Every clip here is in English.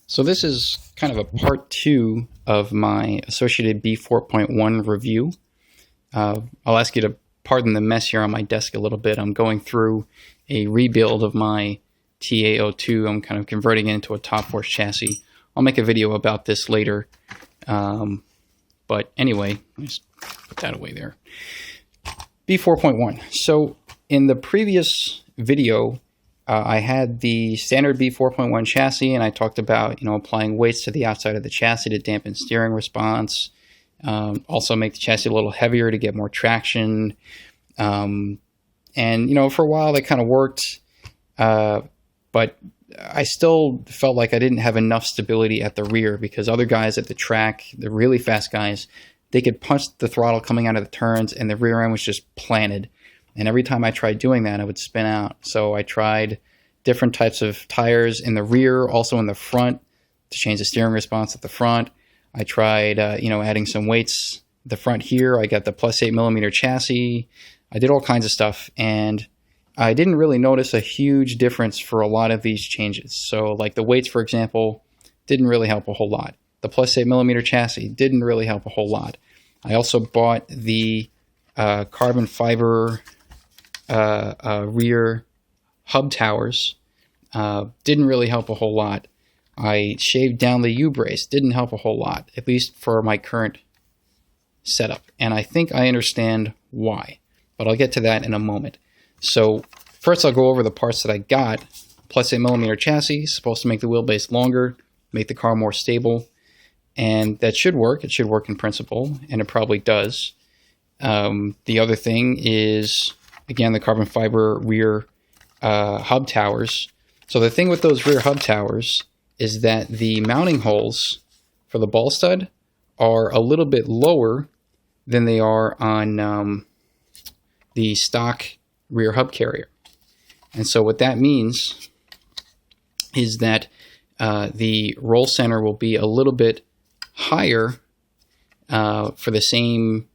So this is kind of a part 2 of my Associated B4.1 review. I'll ask you to pardon the mess here on my desk a little bit. I'm going through a rebuild of my TA02. I'm kind of converting it into a top force chassis. I'll make a video about this later. But anyway, let's put that away there. B4.1. So in the previous video, I had the standard B4.1 chassis, and I talked about, applying weights to the outside of the chassis to dampen steering response, also make the chassis a little heavier to get more traction. And, for a while that kind of worked, but I still felt like I didn't have enough stability at the rear because other guys at the track, the really fast guys, they could punch the throttle coming out of the turns and the rear end was just planted. And every time I tried doing that, I would spin out. So I tried different types of tires in the rear, also in the front, to change the steering response at the front. I tried, adding some weights at the front here. I got the plus 8mm chassis. I did all kinds of stuff, and I didn't really notice a huge difference for a lot of these changes. So like the weights, for example, didn't really help a whole lot. The plus 8mm chassis didn't really help a whole lot. I also bought the carbon fiber rear hub towers. Didn't really help a whole lot. I shaved down the U-brace. Didn't help a whole lot, at least for my current setup. And I think I understand why, but I'll get to that in a moment. So first I'll go over the parts that I got. Plus 8mm chassis, supposed to make the wheelbase longer, make the car more stable, and that should work. It should work in principle, and it probably does. The other thing is, again, the carbon fiber rear hub towers. So the thing with those rear hub towers is that the mounting holes for the ball stud are a little bit lower than they are on the stock rear hub carrier. And so what that means is that the roll center will be a little bit higher for the same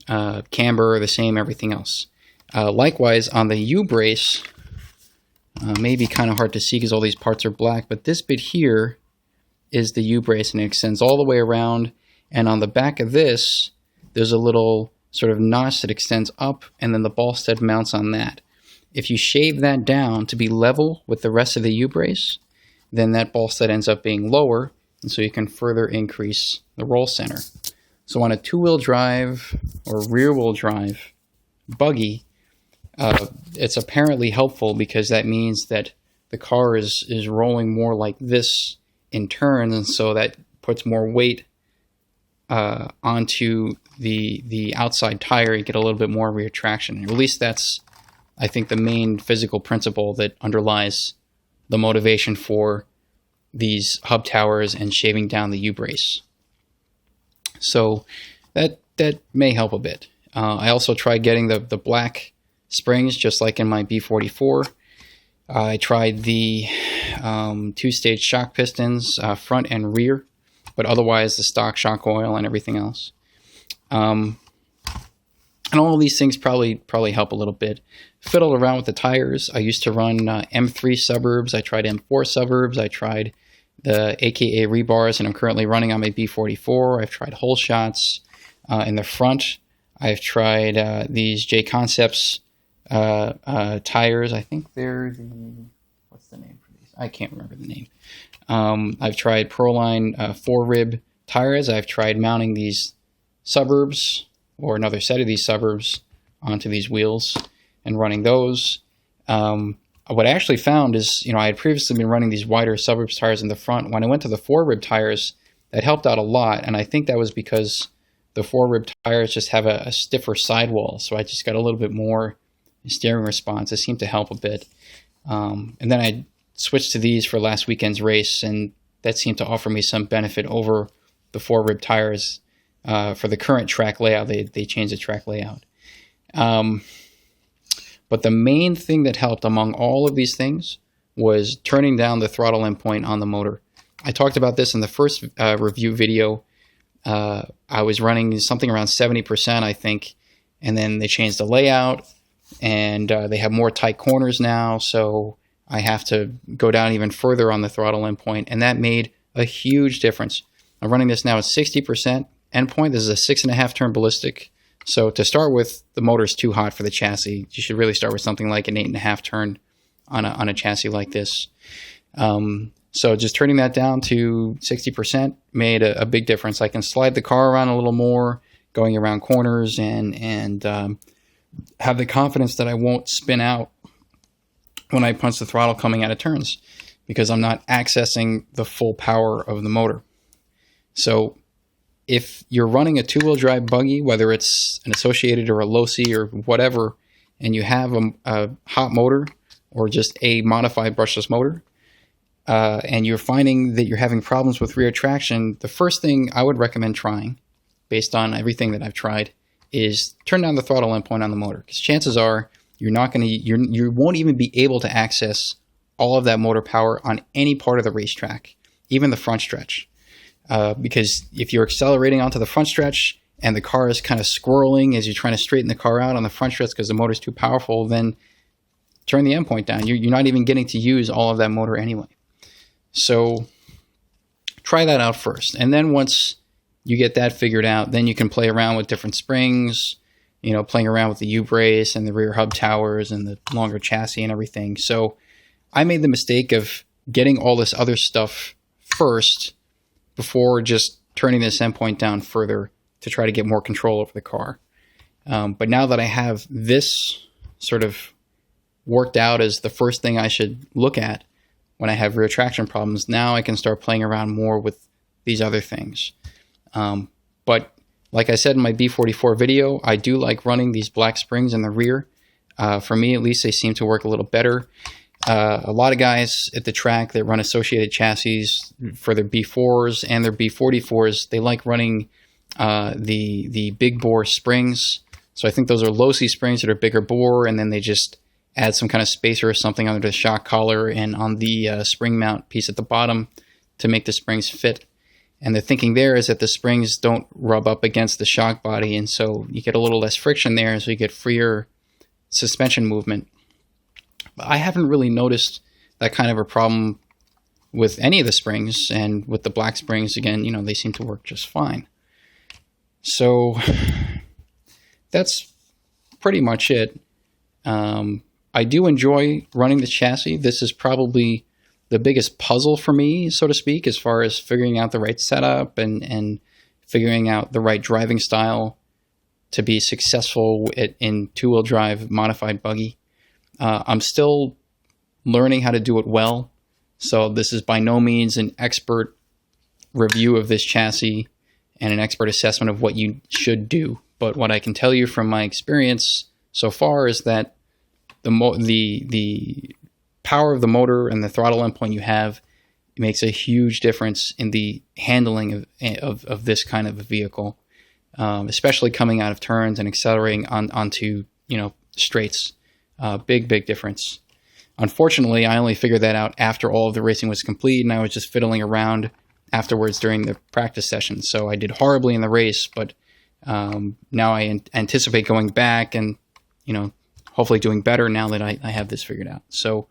camber, the same everything else. Likewise, on the U-brace, maybe kind of hard to see because all these parts are black, but this bit here is the U-brace, and it extends all the way around. And on the back of this, there's a little sort of notch that extends up, and then the ball stud mounts on that. If you shave that down to be level with the rest of the U-brace, then that ball stud ends up being lower, and so you can further increase the roll center. So on a two-wheel drive or rear-wheel drive buggy, it's apparently helpful because that means that the car is rolling more like this in turns, and so that puts more weight onto the outside tire. You get a little bit more rear traction. At least that's, I think, the main physical principle that underlies the motivation for these hub towers and shaving down the U-brace. So that may help a bit. I also tried getting the black springs, just like in my B44. I tried the two-stage shock pistons, front and rear, but otherwise the stock shock oil and everything else. And all of these things probably help a little bit. Fiddled around with the tires. I used to run M3 suburbs. I tried M4 suburbs. I tried the AKA rebars, and I'm currently running on my B44. I've tried hole shots in the front. I've tried these J Concepts tires. I think they're what's the name for these? I can't remember the name. I've tried Proline 4-rib tires. I've tried mounting these suburbs or another set of these suburbs onto these wheels and running those. What I actually found is, I had previously been running these wider suburbs tires in the front. When I went to the 4-rib tires, that helped out a lot, and I think that was because the 4-rib tires just have a stiffer sidewall, so I just got a little bit more steering response. It seemed to help a bit. And then I switched to these for last weekend's race, and that seemed to offer me some benefit over the 4-rib tires for the current track layout. They changed the track layout. But the main thing that helped among all of these things was turning down the throttle endpoint on the motor. I talked about this in the first review video. I was running something around 70%, I think, and then they changed the layout, and they have more tight corners now, so I have to go down even further on the throttle endpoint, and that made a huge difference. I'm running this now at 60% endpoint. This is a 6.5 turn ballistic. So to start with, the motor's too hot for the chassis. You should really start with something like an 8.5 turn on a chassis like this. So just turning that down to 60% made a big difference. I can slide the car around a little more, going around corners, and have the confidence that I won't spin out when I punch the throttle coming out of turns, because I'm not accessing the full power of the motor. So if you're running a two-wheel drive buggy, whether it's an associated or a low-C or whatever, and you have a hot motor or just a modified brushless motor, and you're finding that you're having problems with rear traction, the first thing I would recommend trying, based on everything that I've tried, is turn down the throttle endpoint on the motor, because chances are you won't even be able to access all of that motor power on any part of the racetrack, even the front stretch. Because if you're accelerating onto the front stretch and the car is kind of squirreling as you're trying to straighten the car out on the front stretch because the motor's too powerful, then turn the endpoint down. You're not even getting to use all of that motor anyway. So try that out first. And then once you get that figured out, then you can play around with different springs, playing around with the U-brace and the rear hub towers and the longer chassis and everything. So I made the mistake of getting all this other stuff first before just turning this endpoint down further to try to get more control over the car. But now that I have this sort of worked out as the first thing I should look at when I have rear traction problems, now I can start playing around more with these other things. But like I said in my B44 video, I do like running these black springs in the rear. For me, at least, they seem to work a little better. A lot of guys at the track that run associated chassis for their B4s and their B44s, they like running the big bore springs. So I think those are low-C springs that are bigger bore, and then they just add some kind of spacer or something under the shock collar and on the spring mount piece at the bottom to make the springs fit. And the thinking there is that the springs don't rub up against the shock body, and so you get a little less friction there, so you get freer suspension movement. But I haven't really noticed that kind of a problem with any of the springs, and with the black springs, again, they seem to work just fine. So that's pretty much it. I do enjoy running the chassis. This is probably the biggest puzzle for me, so to speak, as far as figuring out the right setup and figuring out the right driving style to be successful in two-wheel drive modified buggy. I'm still learning how to do it well, so this is by no means an expert review of this chassis and an expert assessment of what you should do. But what I can tell you from my experience so far is that the power of the motor and the throttle endpoint you have makes a huge difference in the handling of this kind of a vehicle, especially coming out of turns and accelerating onto straights. Big difference. Unfortunately, I only figured that out after all of the racing was complete, and I was just fiddling around afterwards during the practice session. So I did horribly in the race, but now I anticipate going back and hopefully doing better now that I have this figured out. So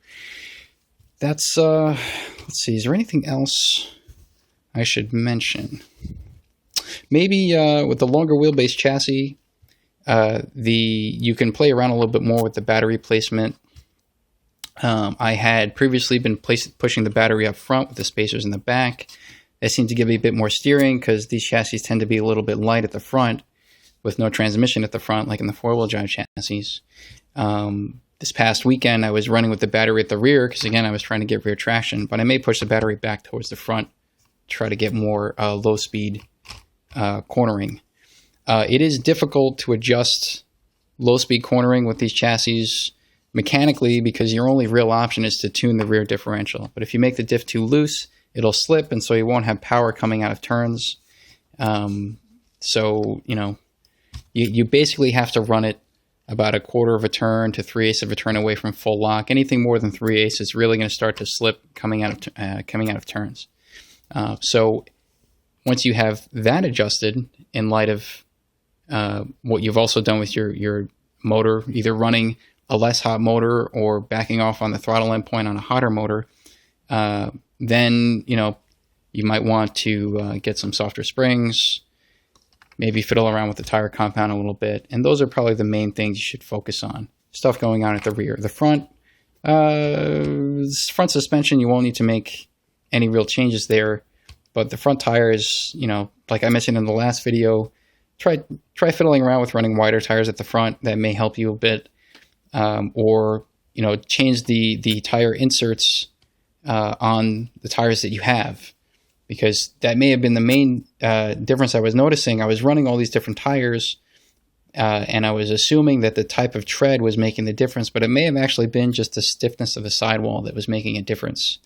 that's, let's see, is there anything else I should mention? Maybe with the longer wheelbase chassis, you can play around a little bit more with the battery placement. I had previously been pushing the battery up front with the spacers in the back. That seemed to give me a bit more steering because these chassis tend to be a little bit light at the front with no transmission at the front, like in the four-wheel drive chassis. This past weekend, I was running with the battery at the rear because, again, I was trying to get rear traction, but I may push the battery back towards the front to try to get more low-speed cornering. It is difficult to adjust low-speed cornering with these chassis mechanically because your only real option is to tune the rear differential. But if you make the diff too loose, it'll slip, and so you won't have power coming out of turns. So, you basically have to run it about 1/4 of a turn to 3/8 of a turn away from full lock. Anything more than 3/8 is really going to start to slip coming out of turns. So once you have that adjusted in light of what you've also done with your motor, either running a less hot motor or backing off on the throttle endpoint on a hotter motor, then you might want to get some softer springs, maybe fiddle around with the tire compound a little bit. And those are probably the main things you should focus on. Stuff going on at the rear. The front suspension, you won't need to make any real changes there. But the front tires, like I mentioned in the last video, try fiddling around with running wider tires at the front. That may help you a bit. Or change the tire inserts on the tires that you have, because that may have been the main difference I was noticing. I was running all these different tires, and I was assuming that the type of tread was making the difference, but it may have actually been just the stiffness of the sidewall that was making a difference.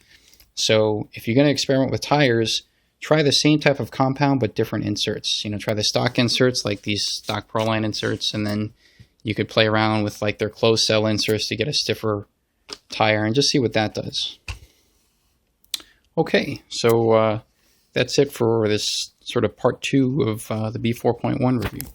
So if you're going to experiment with tires, try the same type of compound but different inserts. Try the stock inserts like these stock Proline inserts, and then you could play around with like their closed cell inserts to get a stiffer tire and just see what that does. Okay, so that's it for this sort of part 2 of the B4.1 review.